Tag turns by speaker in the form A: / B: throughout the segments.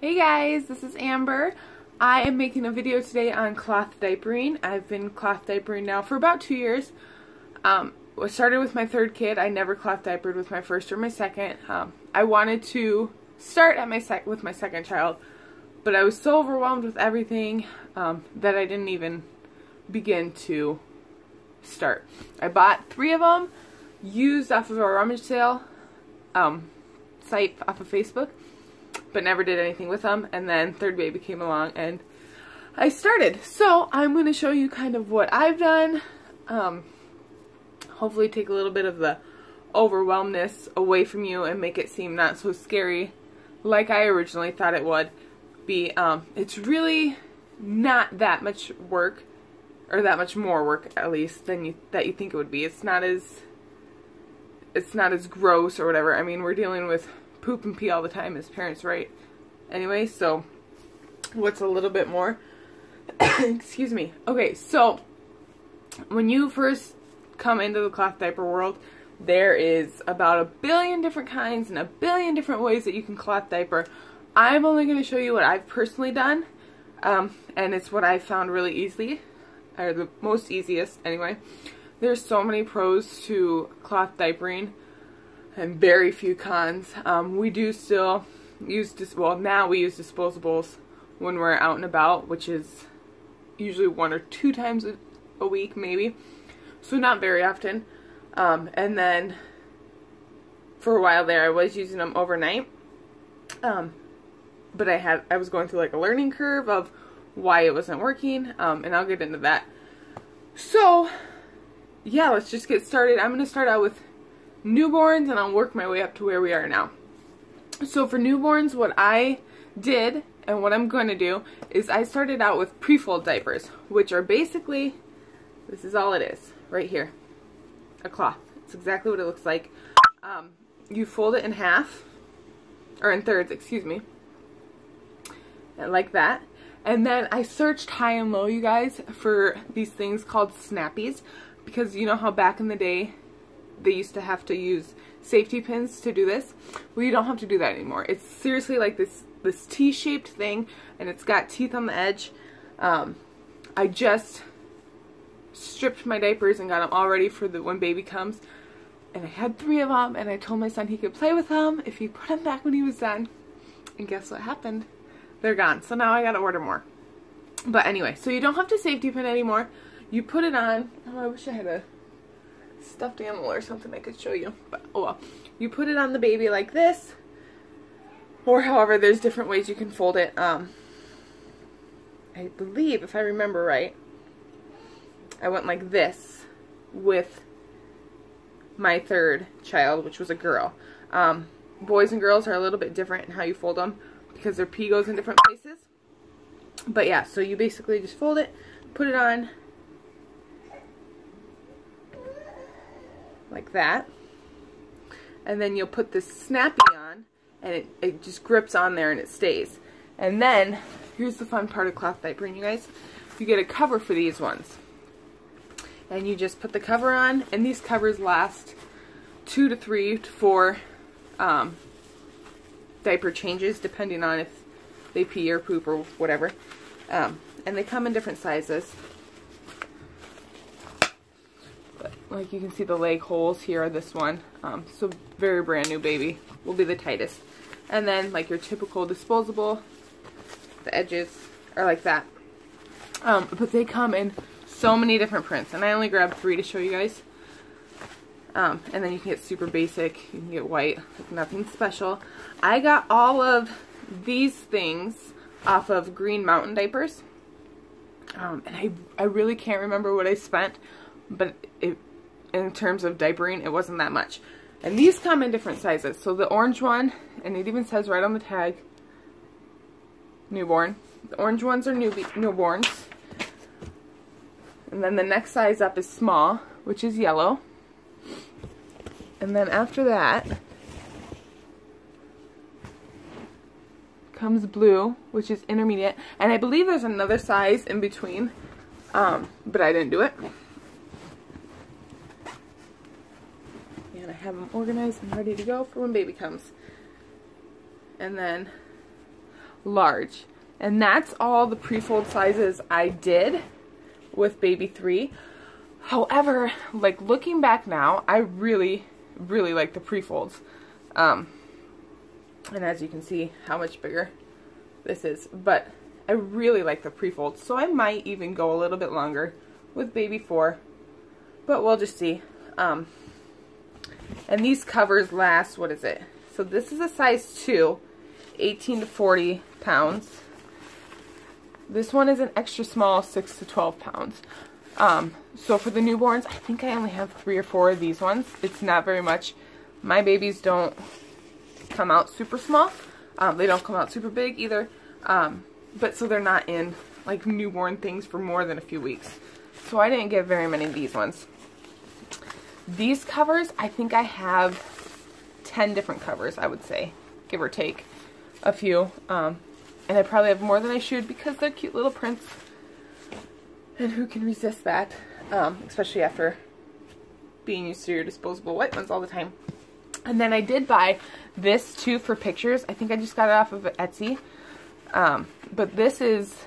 A: Hey guys, this is Amber. I am making a video today on cloth diapering. I've been cloth diapering now for about 2 years. I started with my third kid. I never cloth diapered with my first or my second. I wanted to start at with my second child, but I was so overwhelmed with everything that I didn't even begin to start. I bought 3 of them, used off of a rummage sale site off of Facebook, but never did anything with them. And then third baby came along and I started. So I'm going to show you kind of what I've done. Hopefully take a little bit of the overwhelmness away from you and make it seem not so scary like I originally thought it would be. It's really not that much work, or that much more work at least than you think it would be. It's not as gross or whatever. I mean, we're dealing with poop and pee all the time as parents, right? Anyway, so what's a little bit more? Excuse me. Okay, so when you first come into the cloth diaper world, there is about 1 billion different kinds and 1 billion different ways that you can cloth diaper. I'm only going to show you what I've personally done, and it's what I've found really easy, or the most easiest anyway. There's so many pros to cloth diapering and very few cons. We do still use, now we use disposables when we're out and about, which is usually 1 or 2 times a week maybe, so not very often. And then for a while there I was using them overnight, but I was going through like a learning curve of why it wasn't working, and I'll get into that. So yeah, let's just get started. I'm going to start out with newborns and I'll work my way up to where we are now. So for newborns, what I did and what I'm going to do is I started out with pre-fold diapers, which are basically, this is all it is right here, a cloth. It's exactly what it looks like. You fold it in half, or in thirds, excuse me, and like that. And then I searched high and low, you guys, for these things called snappies, because you know how back in the day they used to have to use safety pins to do this? Well, you don't have to do that anymore. It's seriously like this T-shaped thing, and it's got teeth on the edge. I just stripped my diapers and got them all ready for when baby comes, and I had 3 of them, and I told my son he could play with them if he put them back when he was done. And guess what happened? They're gone. So now I gotta order more. But anyway, so you don't have to safety pin anymore. You put it on. Oh, I wish I had a stuffed animal or something I could show you, but oh well. You put it on the baby like this, or however, there's different ways you can fold it. I believe, if I remember right, I went like this with my third child, which was a girl. Boys and girls are a little bit different in how you fold them because their pee goes in different places. But yeah, so you basically just fold it, put it on like that, and then you'll put this snappy on, and it just grips on there and it stays. And then here's the fun part of cloth diapering, you guys. You get a cover for these ones, and you just put the cover on, and these covers last 2 to 3 to 4 diaper changes, depending on if they pee or poop or whatever. And they come in different sizes. Like you can see the leg holes here on this one. So very brand new baby will be the tightest. And then like your typical disposable, the edges are like that. But they come in so many different prints, and I only grabbed 3 to show you guys. And then you can get super basic, you can get white, like nothing special. I got all of these things off of Green Mountain diapers. And I really can't remember what I spent, but in terms of diapering, it wasn't that much. And these come in different sizes. So the orange one, and it even says right on the tag, newborn. The orange ones are newborns. And then the next size up is small, which is yellow. And then after that comes blue, which is intermediate. And I believe there's another size in between, but I didn't do it. And I have them organized and ready to go for when baby comes. And then large. And that's all the pre-fold sizes I did with baby 3. However, like looking back now, I really like the pre-folds. And as you can see how much bigger this is, but I really like the pre-folds. So I might even go a little bit longer with baby 4, but we'll just see. And these covers last, what is it? So this is a size 2, 18 to 40 pounds. This one is an extra small, 6 to 12 pounds. So for the newborns, I think I only have 3 or 4 of these ones. It's not very much. My babies don't come out super small. They don't come out super big either. But so they're not in like newborn things for more than a few weeks. So I didn't get very many of these ones. These covers, I think I have 10 different covers, I would say, give or take a few. And I probably have more than I should because they're cute little prints. And who can resist that? Especially after being used to your disposable white ones all the time. And then I did buy this too for pictures. I think I just got it off of Etsy. But this is,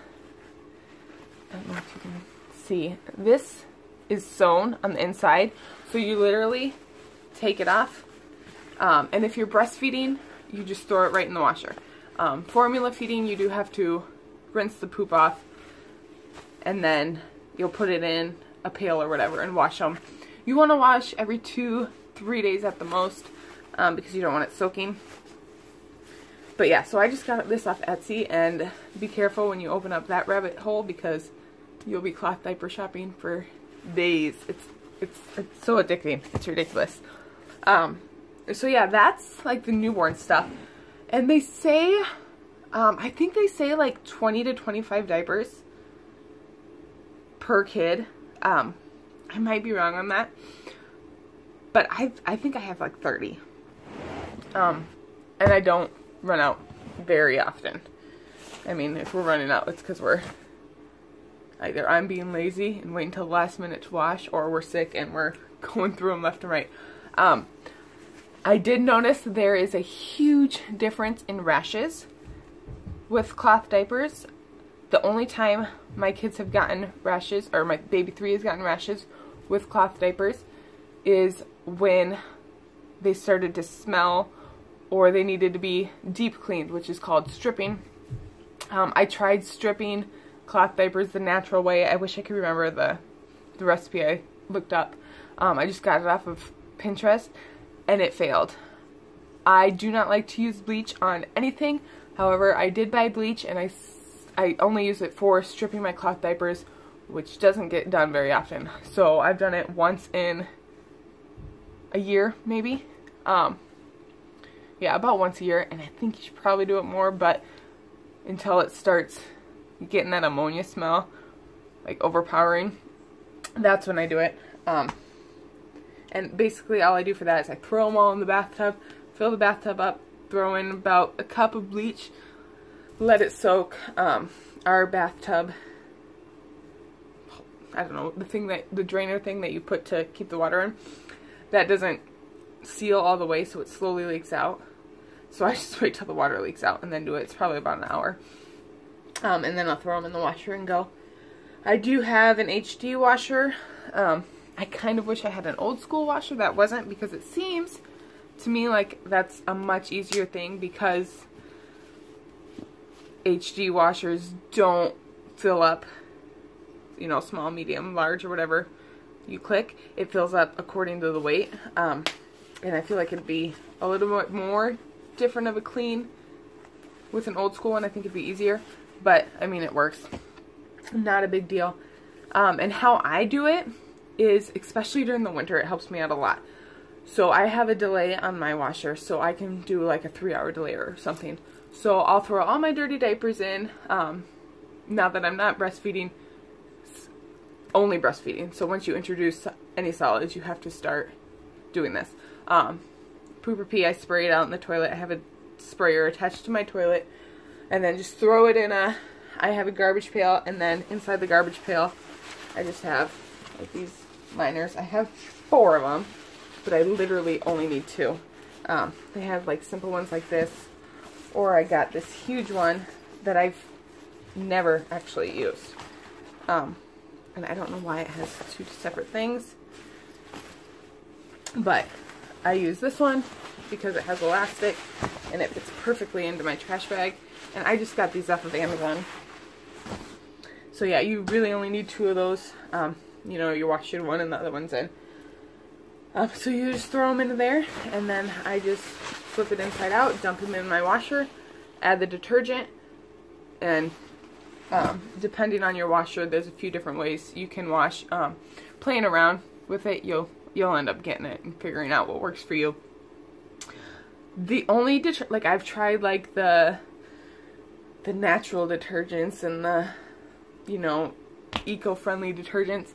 A: I don't know if you can see, this is sewn on the inside. So you literally take it off. And if you're breastfeeding, you just throw it right in the washer. Formula feeding, you do have to rinse the poop off, and then you'll put it in a pail or whatever and wash them. You want to wash every 2-3 days at the most, because you don't want it soaking. But yeah, so I just got this off Etsy, and be careful when you open up that rabbit hole because you'll be cloth diaper shopping for days. It's so addicting. It's ridiculous. So yeah, that's like the newborn stuff. And they say, I think they say like 20 to 25 diapers per kid. I might be wrong on that, but I think I have like 30. And I don't run out very often. I mean, if we're running out, it's because we're either I'm being lazy and waiting till the last minute to wash, or we're sick and we're going through them left and right. I did notice there is a huge difference in rashes with cloth diapers. The only time my kids have gotten rashes, or my baby 3 has gotten rashes with cloth diapers, is when they started to smell or they needed to be deep cleaned, which is called stripping. I tried stripping cloth diapers the natural way. I wish I could remember the recipe I looked up. I just got it off of Pinterest, and it failed. I do not like to use bleach on anything. However, I did buy bleach, and I only use it for stripping my cloth diapers, which doesn't get done very often. So I've done it once in a year, maybe. Yeah, about once a year, and I think you should probably do it more, but until it starts getting that ammonia smell, like overpowering, that's when I do it. And basically all I do for that is I throw them all in the bathtub, fill the bathtub up, throw in about a cup of bleach, let it soak. Our bathtub, I don't know, the drainer thing that you put to keep the water in, that doesn't seal all the way, so it slowly leaks out. So I just wait till the water leaks out and then do it. It's probably about an hour. And then I'll throw them in the washer and go. I do have an HD washer. I kind of wish I had an old school washer that wasn't, because it seems to me like that's a much easier thing, because HD washers don't fill up, you know, small, medium, large, or whatever you click. It fills up according to the weight. And I feel like it'd be a little bit more different of a clean with an old school one. I think it'd be easier, but I mean, it works. Not a big deal. And how I do it is, especially during the winter, it helps me out a lot. So I have a delay on my washer, so I can do like a 3-hour delay or something. So I'll throw all my dirty diapers in, now that I'm not breastfeeding, only breastfeeding. So once you introduce any solids, you have to start doing this. Poop or pee, I spray it out in the toilet. I have a sprayer attached to my toilet, and then just throw it in I have a garbage pail, and then inside the garbage pail, I just have like these liners. I have 4 of them, but I literally only need 2. They have like simple ones like this, or I got this huge one that I've never actually used. And I don't know why it has two separate things, but I use this one because it has elastic and it fits perfectly into my trash bag. And I just got these off of Amazon. So yeah, you really only need 2 of those. You know, you wash your one and the other one's in. So you just throw them into there, and then I just flip it inside out, dump them in my washer, add the detergent, and depending on your washer, there's a few different ways you can wash. Playing around with it, you'll end up getting it and figuring out what works for you. The only like I've tried like the natural detergents and the, you know, eco-friendly detergents.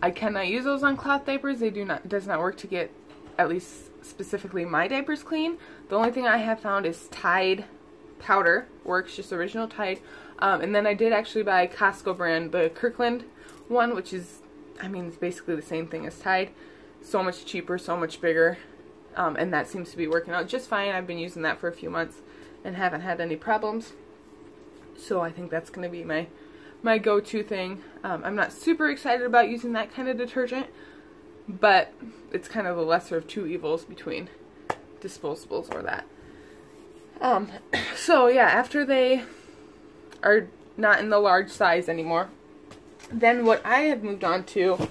A: I cannot use those on cloth diapers. They does not work to get, at least specifically, my diapers clean. The only thing I have found is Tide powder works, just original Tide. And then I did actually buy Costco brand, the Kirkland one, which is, I mean, it's basically the same thing as Tide. So much cheaper, so much bigger. And that seems to be working out just fine. I've been using that for a few months and haven't had any problems. So I think that's going to be my go-to thing. I'm not super excited about using that kind of detergent, but it's kind of the lesser of two evils between disposables or that. So yeah, after they are not in the large size anymore, then what I have moved on to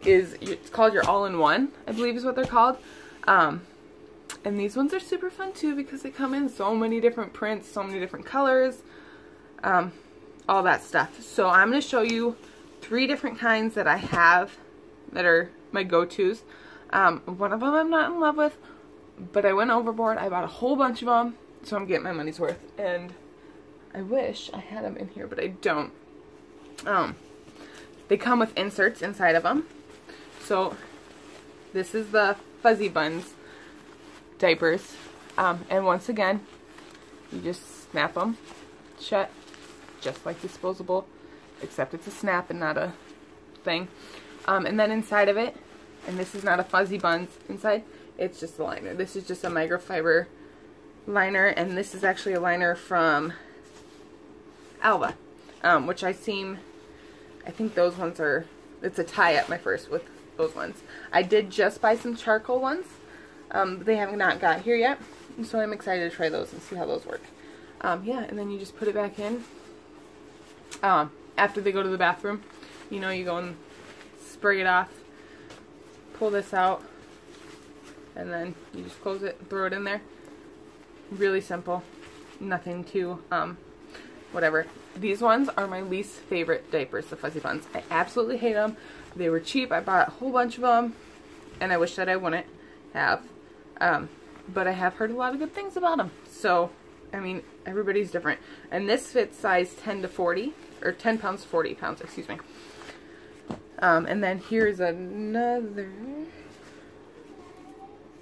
A: is, it's called your all-in-one, I believe is what they're called. And these ones are super fun too because they come in so many different prints, so many different colors, all that stuff. So I'm going to show you 3 different kinds that I have that are my go-tos. One of them I'm not in love with, but I went overboard. I bought a whole bunch of them, so I'm getting my money's worth. And I wish I had them in here, but I don't. They come with inserts inside of them. So this is the Fuzzy Buns diapers. And once again, you just snap them shut, just like disposable, except it's a snap and not a thing. And then inside of it, and this is not a Fuzzy Buns inside, it's just a liner. This is just a microfiber liner, and this is actually a liner from Alva, which I think those ones are, it's a tie-up, my first with those ones. I did just buy some charcoal ones. They have not got here yet, so I'm excited to try those and see how those work. Yeah, and then you just put it back in. After they go to the bathroom, you know, you go and spray it off, pull this out, and then you just close it, throw it in there. Really simple. Nothing too, whatever. These ones are my least favorite diapers, the Fuzzy Buns. I absolutely hate them. They were cheap. I bought a whole bunch of them, and I wish that I wouldn't have. But I have heard a lot of good things about them. So, I mean, everybody's different. And this fits size 10 to 40, or 10 pounds to 40 pounds, excuse me. And then here's another,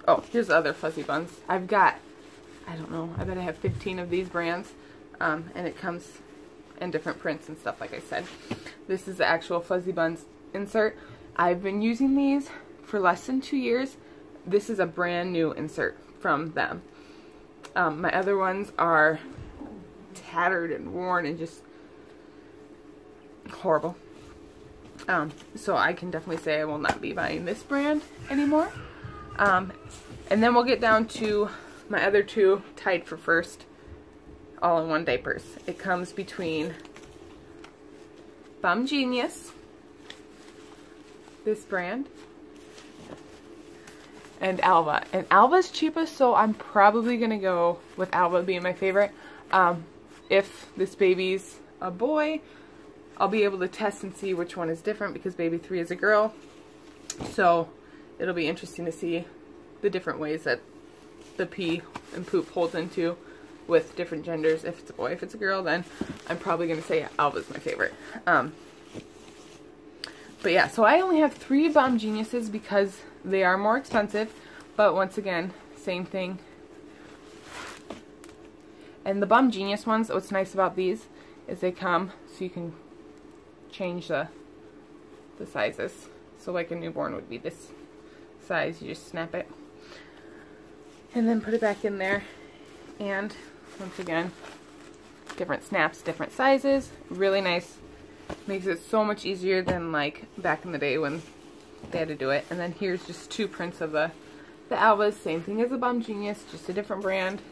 A: oh, here's the other Fuzzy Buns. I've got, I don't know, I bet I have 15 of these brands. And it comes in different prints and stuff, like I said. This is the actual Fuzzy Buns insert. I've been using these for less than 2 years. This is a brand new insert from them. My other ones are tattered and worn and just horrible. So I can definitely say I will not be buying this brand anymore. And then we'll get down to my other 2 Tide for First all-in-one diapers. It comes between Bum Genius, this brand, and Alva. And Alva's cheapest, so I'm probably going to go with Alva being my favorite. If this baby's a boy, I'll be able to test and see which one is different because baby 3 is a girl. So it'll be interesting to see the different ways that the pee and poop holds into with different genders. If it's a boy, if it's a girl, then I'm probably going to say Alva's my favorite. But yeah, so I only have 3 Bum Geniuses because they are more expensive, but once again, same thing. And the Bum Genius ones, what's nice about these is they come so you can change the sizes. So like a newborn would be this size, you just snap it and then put it back in there, and once again different snaps, different sizes. Really nice. Makes it so much easier than like back in the day when they had to do it. And then here's just 2 prints of the Alvas. Same thing as the Bum Genius, just a different brand.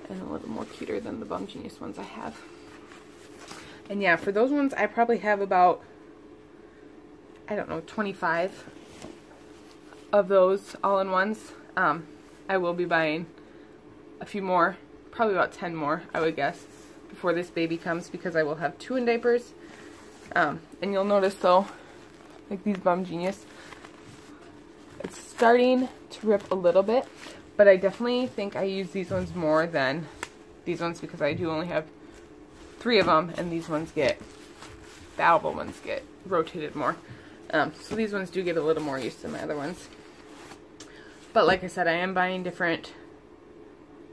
A: And a little more cuter than the Bum Genius ones I have. And yeah, for those ones, I probably have about, I don't know, 25 of those all-in-ones. I will be buying a few more, probably about 10 more, I would guess, before this baby comes, because I will have 2 in diapers. And you'll notice, though, like these Bum Genius, it's starting to rip a little bit, but I definitely think I use these ones more than these ones because I do only have 3 of them, and these ones get, the Alva ones get rotated more. So these ones do get a little more use than my other ones. But like I said, I am buying different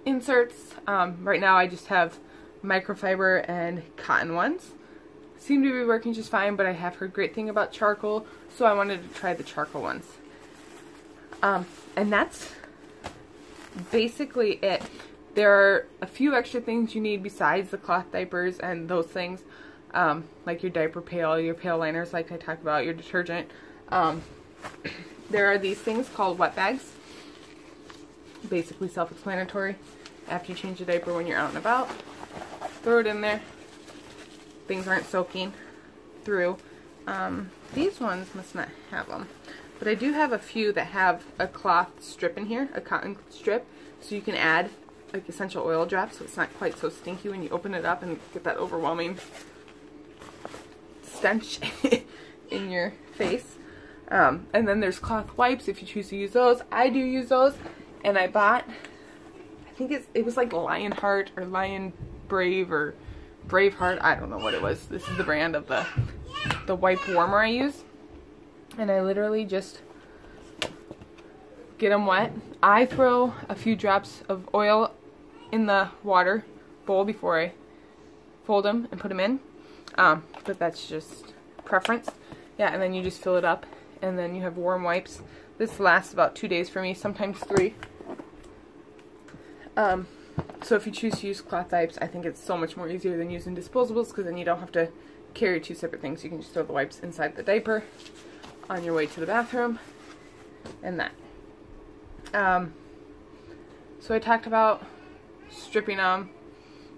A: inserts. Right now I just have microfiber and cotton ones. Seem to be working just fine, but I have heard great thing about charcoal, so I wanted to try the charcoal ones. And that's basically it. There are a few extra things you need besides the cloth diapers and those things, like your diaper pail, your pail liners like I talked about, your detergent. There are these things called wet bags. Basically self-explanatory. After you change the diaper when you're out and about, throw it in there. Things aren't soaking through. These ones must not have them. But I do have a few that have a cloth strip in here, a cotton strip, so you can add like essential oil drops so it's not quite so stinky when you open it up and get that overwhelming stench in your face. And then there's cloth wipes if you choose to use those. I do use those, and I bought, I think it was like Lionheart or Lion Brave or Braveheart, I don't know what it was. This is the brand of the wipe warmer I use. And I literally just get them wet. I throw a few drops of oil in the water bowl before I fold them and put them in. But that's just preference. Yeah, and then you just fill it up, and then you have warm wipes. This lasts about 2 days for me, sometimes 3. So if you choose to use cloth wipes, I think it's so much more easier than using disposables, because then you don't have to carry 2 separate things. You can just throw the wipes inside the diaper on your way to the bathroom, and that. So I talked about stripping them,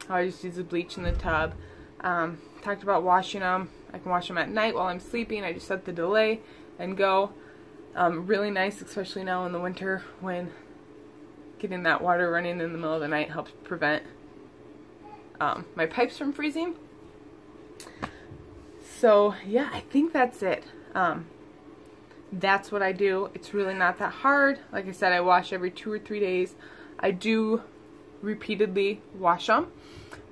A: how I just use the bleach in the tub. Talked about washing them. I can wash them at night while I'm sleeping. I just set the delay and go. Really nice, especially now in the winter when getting that water running in the middle of the night helps prevent my pipes from freezing. So yeah, I think that's it. That's what I do. It's really not that hard. Like I said, I wash every 2 or 3 days. I do repeatedly wash them.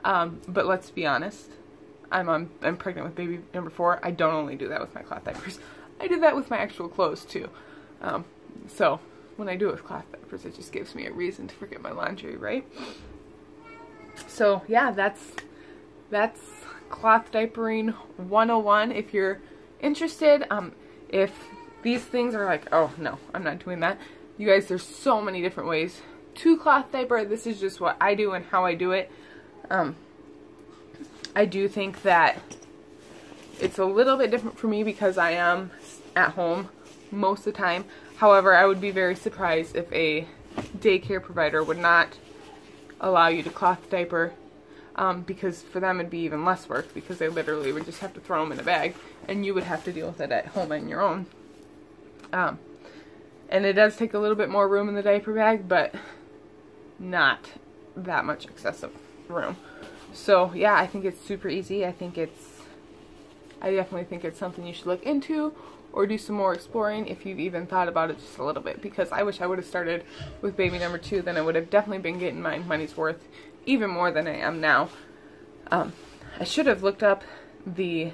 A: But let's be honest. I'm pregnant with baby number 4. I don't only do that with my cloth diapers. I do that with my actual clothes too. So when I do it with cloth diapers, it just gives me a reason to forget my laundry, right? So yeah, that's cloth diapering 101. If you're interested, if these things are like, oh no, I'm not doing that. You guys, there's so many different ways to cloth diaper. This is just what I do and how I do it. I do think that it's a little bit different for me because I am at home most of the time. However, I would be very surprised if a daycare provider would not allow you to cloth diaper, because for them it'd be even less work, because they literally would just have to throw them in a bag and you would have to deal with it at home on your own. And it does take a little bit more room in the diaper bag, but not that much excessive room. So yeah, I think it's super easy. I definitely think it's something you should look into or do some more exploring if you've even thought about it just a little bit, because I wish I would have started with baby number 2. Then I would have definitely been getting my money's worth, even more than I am now. I should have looked up the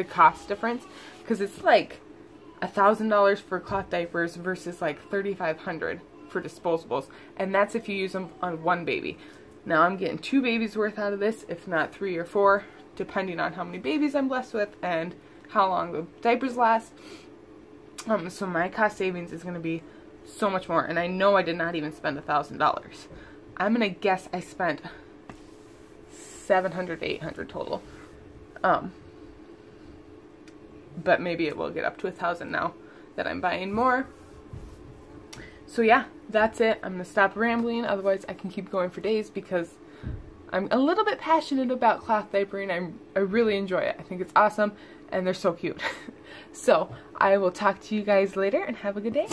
A: cost difference, because it's like $1,000 for cloth diapers versus like $3,500 for disposables, and that's if you use them on 1 baby. Now I'm getting 2 babies worth out of this, if not 3 or 4, depending on how many babies I'm blessed with and how long the diapers last. So my cost savings is going to be so much more, and I know I did not even spend $1,000. I'm going to guess I spent 700 to 800 total. But maybe it will get up to 1,000 now that I'm buying more. So yeah, that's it. I'm gonna stop rambling, otherwise I can keep going for days because I'm a little bit passionate about cloth diapering. I really enjoy it. I think it's awesome and they're so cute. So I will talk to you guys later and have a good day.